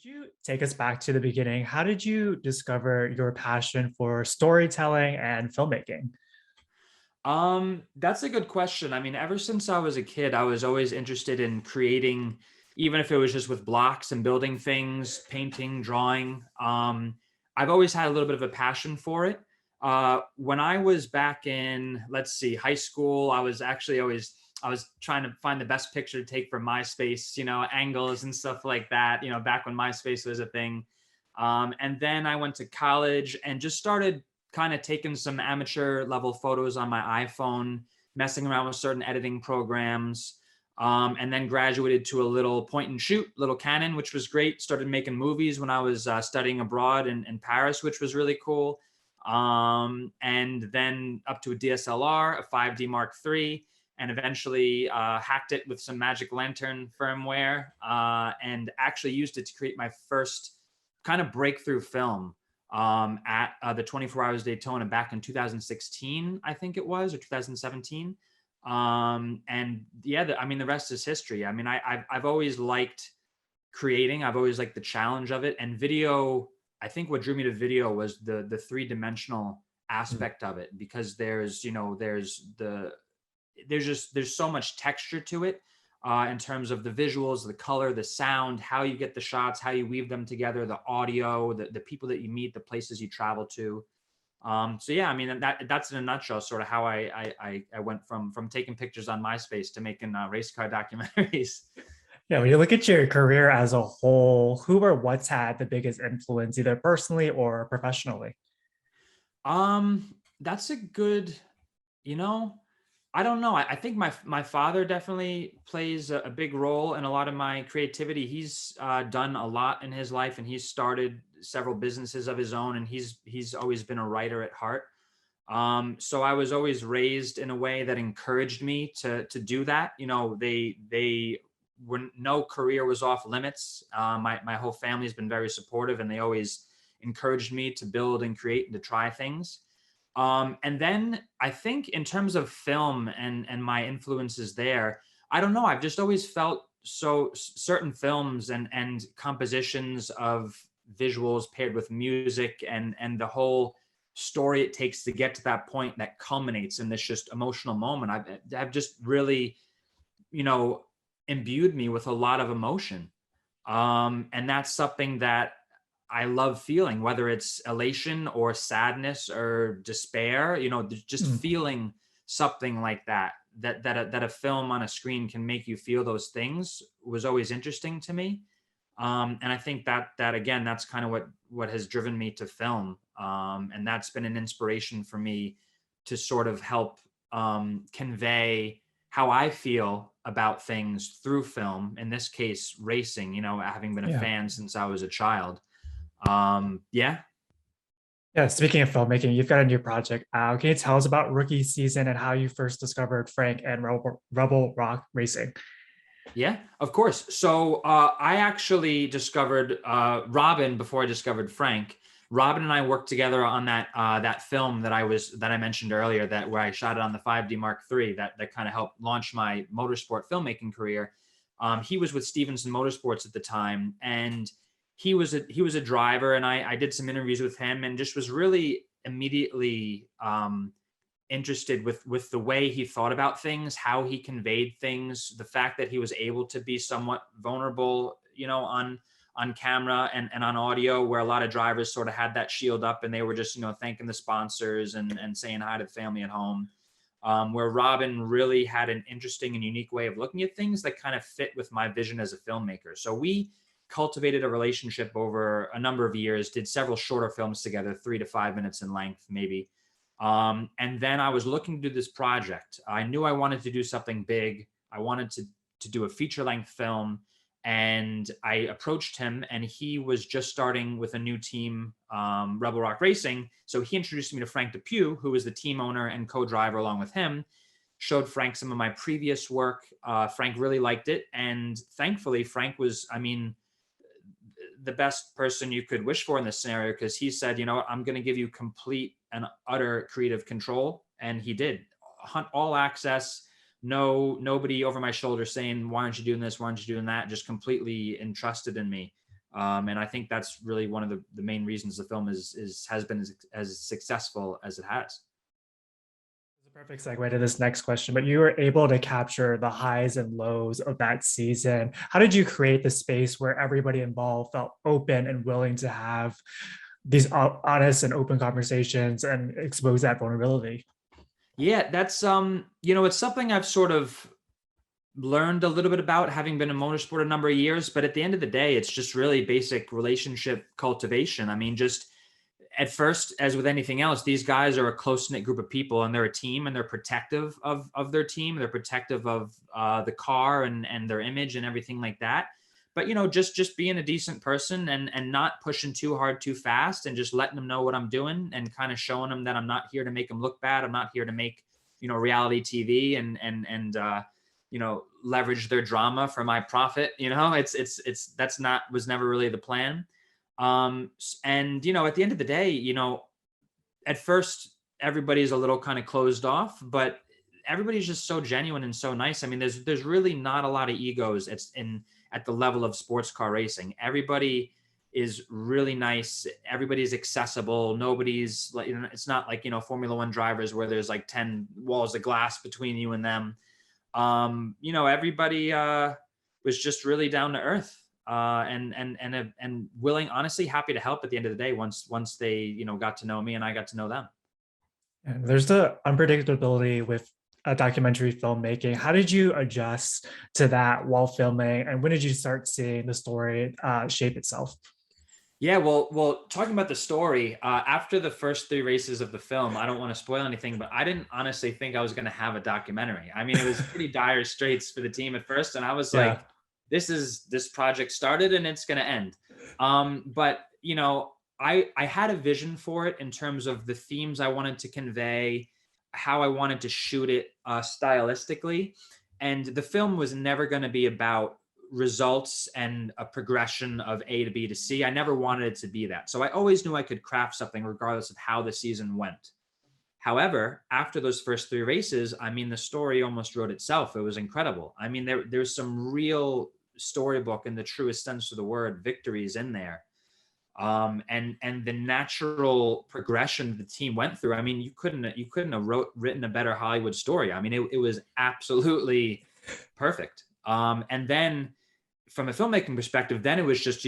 you take us back to the beginning? How did you discover your passion for storytelling and filmmaking? That's a good question. I mean, ever since I was a kid, I was always interested in creating, even if it was just with blocks and building things, painting, drawing. I've always had a little bit of a passion for it. When I was back in, let's see, high school, I was actually always I was trying to find the best picture to take for MySpace, angles and stuff like that, back when MySpace was a thing. And then I went to college and just started kind of taking some amateur level photos on my iPhone, messing around with certain editing programs, and then graduated to a little point and shoot, little Canon, which was great. Started making movies when I was studying abroad in Paris, which was really cool. And then up to a DSLR, a 5D Mark III, and eventually hacked it with some Magic Lantern firmware and actually used it to create my first kind of breakthrough film at the 24 Hours Daytona back in 2016, I think it was, or 2017. And yeah, I mean, the rest is history. I mean, I've always liked creating. I've always liked the challenge of it. And video, I think what drew me to video was the three-dimensional Mm. aspect of it, because there's so much texture to it, in terms of the visuals, the color, the sound, how you get the shots, how you weave them together, the audio, the people that you meet, the places you travel to. So yeah, I mean, that's in a nutshell sort of how I went from taking pictures on MySpace to making race car documentaries. Yeah, when you look at your career as a whole, who or what's had the biggest influence, either personally or professionally? That's a good, you know, I don't know. I think my father definitely plays a big role in a lot of my creativity. He's done a lot in his life, and he's started several businesses of his own, and he's always been a writer at heart. So I was always raised in a way that encouraged me to do that. They when no career was off limits. My whole family's been very supportive, and they always encouraged me to build and create and to try things. And then I think in terms of film and my influences there, I don't know. I've just always felt certain films and compositions of visuals paired with music and the whole story it takes to get to that point that culminates in this just emotional moment. I've just really, you know, imbued me with a lot of emotion. And that's something that I love feeling, whether it's elation or sadness or despair, just Mm. feeling something like that a film on a screen can make you feel those things was always interesting to me. And I think that again, that's kind of what has driven me to film. And that's been an inspiration for me to sort of help convey how I feel about things through film. In this case, racing. Having been a Yeah. fan since I was a child. Yeah. Yeah, speaking of filmmaking, you've got a new project out. Can you tell us about Rookie Season and how you first discovered Frank and Rebel Rock Racing? Yeah, of course. So I actually discovered Robin before I discovered Frank. Robin and I worked together on that film that I mentioned earlier, that where I shot it on the 5D Mark III, that kind of helped launch my motorsport filmmaking career. He was with Stevenson Motorsports at the time, and he was a driver, and I did some interviews with him, and just was really immediately interested with the way he thought about things, how he conveyed things, the fact that he was able to be somewhat vulnerable, on camera and on audio, where a lot of drivers sort of had that shield up and they were just, thanking the sponsors and saying hi to the family at home. Where Robin really had an interesting and unique way of looking at things that kind of fit with my vision as a filmmaker. So we cultivated a relationship over a number of years, did several shorter films together, 3 to 5 minutes in length, maybe. And then I was looking to do this project. I knew I wanted to do something big. I wanted to do a feature length film. And I approached him, and he was just starting with a new team, Rebel Rock Racing. So he introduced me to Frank Depew, who was the team owner and co-driver along with him. Showed Frank some of my previous work. Frank really liked it. And thankfully, Frank was, I mean, the best person you could wish for in this scenario, because he said, I'm going to give you complete and utter creative control. And he did. Hunt all access, nobody over my shoulder saying, why aren't you doing this? Why aren't you doing that? Just completely entrusted in me. And I think that's really one of the main reasons the film has been as successful as it has. It's a perfect segue to this next question, but you were able to capture the highs and lows of that season. How did you create the space where everybody involved felt open and willing to have these honest and open conversations and expose that vulnerability? Yeah, that's it's something I've sort of learned a little bit about, having been in motorsport a number of years, but at the end of the day, it's just really basic relationship cultivation. I mean, just at first, as with anything else, these guys are a close-knit group of people, and they're a team, and they're protective of their team. They're protective of the car and their image and everything like that. But just being a decent person and not pushing too hard too fast, and just letting them know what I'm doing, and kind of showing them that I'm not here to make them look bad. I'm not here to make reality TV and leverage their drama for my profit. It's that's not was never really the plan. And at the end of the day, at first everybody's a little kind of closed off, but everybody's just so genuine and so nice. I mean, there's really not a lot of egos at the level of sports car racing. Everybody is really nice. Everybody's accessible. Nobody's like, it's not like, Formula One drivers where there's like 10 walls of glass between you and them. Everybody was just really down to earth, and willing, honestly, happy to help at the end of the day once they got to know me and I got to know them. And there's the unpredictability with a documentary filmmaking. How did you adjust to that while filming, and when did you start seeing the story shape itself? Yeah, well, talking about the story, after the first three races of the film, I don't want to spoil anything, but I didn't honestly think I was going to have a documentary. I mean, it was pretty dire straits for the team at first, and I was Yeah. like, this project started and it's going to end. But I had a vision for it in terms of the themes I wanted to convey, how I wanted to shoot it stylistically, and the film was never going to be about results and a progression of A to B to C. I never wanted it to be that. So I always knew I could craft something regardless of how the season went. However, after those first three races, I mean, the story almost wrote itself. It was incredible. I mean, there's some real storybook in the truest sense of the word victories in there. And the natural progression the team went through. I mean, you couldn't have written a better Hollywood story. I mean, it was absolutely perfect. And then from a filmmaking perspective, then it was just,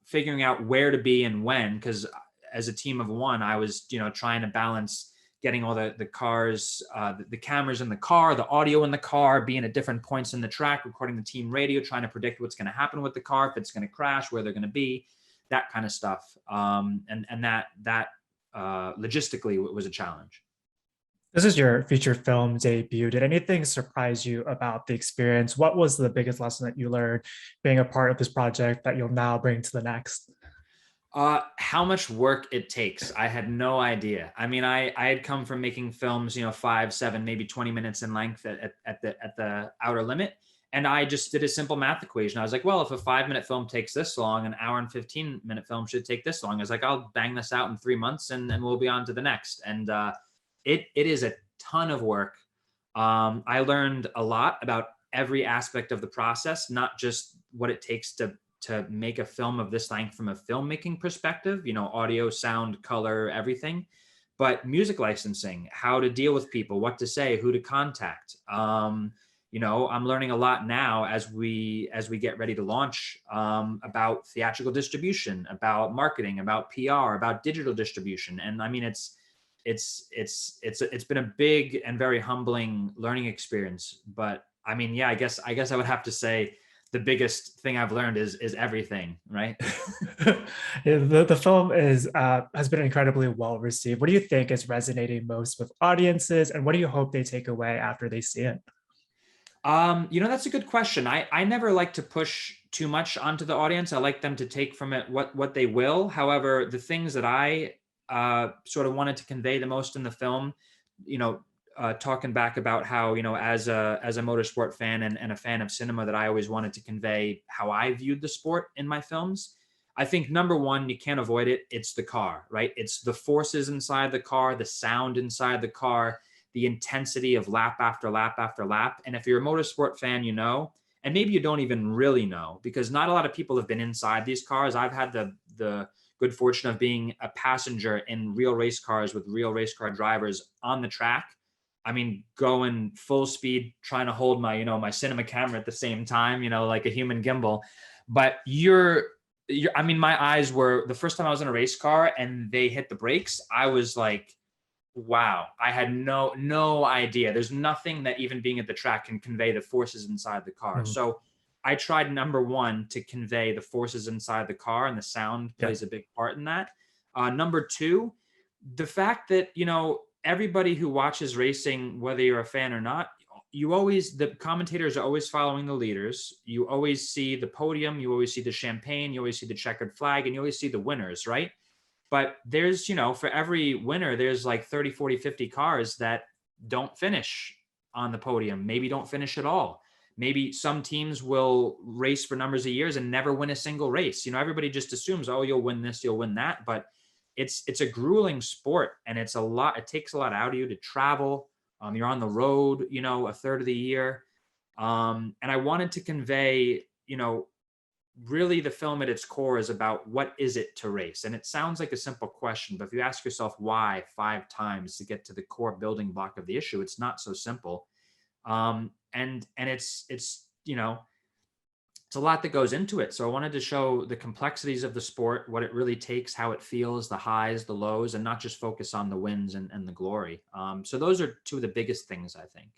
figuring out where to be and when, because as a team of one, I was, trying to balance getting all the cars, the cameras in the car, the audio in the car, being at different points in the track, recording the team radio, trying to predict what's going to happen with the car, if it's going to crash, where they're going to be, that kind of stuff. And that logistically was a challenge. This is your feature film debut. Did anything surprise you about the experience? What was the biggest lesson that you learned being a part of this project that you'll now bring to the next? How much work it takes. I had no idea. I mean, I had come from making films, 5, 7, maybe 20 minutes in length at the outer limit. And I just did a simple math equation. I was like, well, if a 5-minute film takes this long, an hour and 15-minute film should take this long. I was like, I'll bang this out in 3 months and we'll be on to the next. And it is a ton of work. I learned a lot about every aspect of the process, not just what it takes to make a film of this length from a filmmaking perspective, audio, sound, color, everything, but music licensing, how to deal with people, what to say, who to contact. I'm learning a lot now as we get ready to launch, about theatrical distribution, about marketing, about PR, about digital distribution. And I mean, it's been a big and very humbling learning experience. But I mean, yeah, I guess I would have to say the biggest thing I've learned is everything, right? Yeah, the film has been incredibly well received. What do you think is resonating most with audiences, and what do you hope they take away after they see it? That's a good question. I never like to push too much onto the audience. I like them to take from it what they will. However, the things that I sort of wanted to convey the most in the film, talking back about how, as a motorsport fan and a fan of cinema, that I always wanted to convey how I viewed the sport in my films. I think number one, you can't avoid it. It's the car, right? It's the forces inside the car, the sound inside the car, the intensity of lap after lap after lap. And if you're a motorsport fan, and maybe you don't even really know, because not a lot of people have been inside these cars. I've had the good fortune of being a passenger in real race cars with real race car drivers on the track. I mean, going full speed, trying to hold my, my cinema camera at the same time, like a human gimbal. But I mean, my eyes were, the first time I was in a race car and they hit the brakes, I was like, wow, I had no idea. There's nothing that even being at the track can convey the forces inside the car. Mhm. So I tried, number one, to convey the forces inside the car, and the sound Yeah. plays a big part in that. Number two, the fact that, everybody who watches racing, whether you're a fan or not, the commentators are always following the leaders. You always see the podium, you always see the champagne, you always see the checkered flag, and you always see the winners, right? But there's, for every winner, there's like 30, 40, 50 cars that don't finish on the podium, maybe don't finish at all. Maybe some teams will race for numbers of years and never win a single race. Everybody just assumes, oh, you'll win this, you'll win that. But it's a grueling sport, and it takes a lot out of you to travel. You're on the road, a third of the year. And I wanted to convey, really the film at its core is about what is it to race. And it sounds like a simple question, but if you ask yourself why 5 times to get to the core building block of the issue, it's not so simple. And it's a lot that goes into it. So I wanted to show the complexities of the sport, what it really takes, how it feels, the highs, the lows, and not just focus on the wins and the glory. So those are two of the biggest things, I think.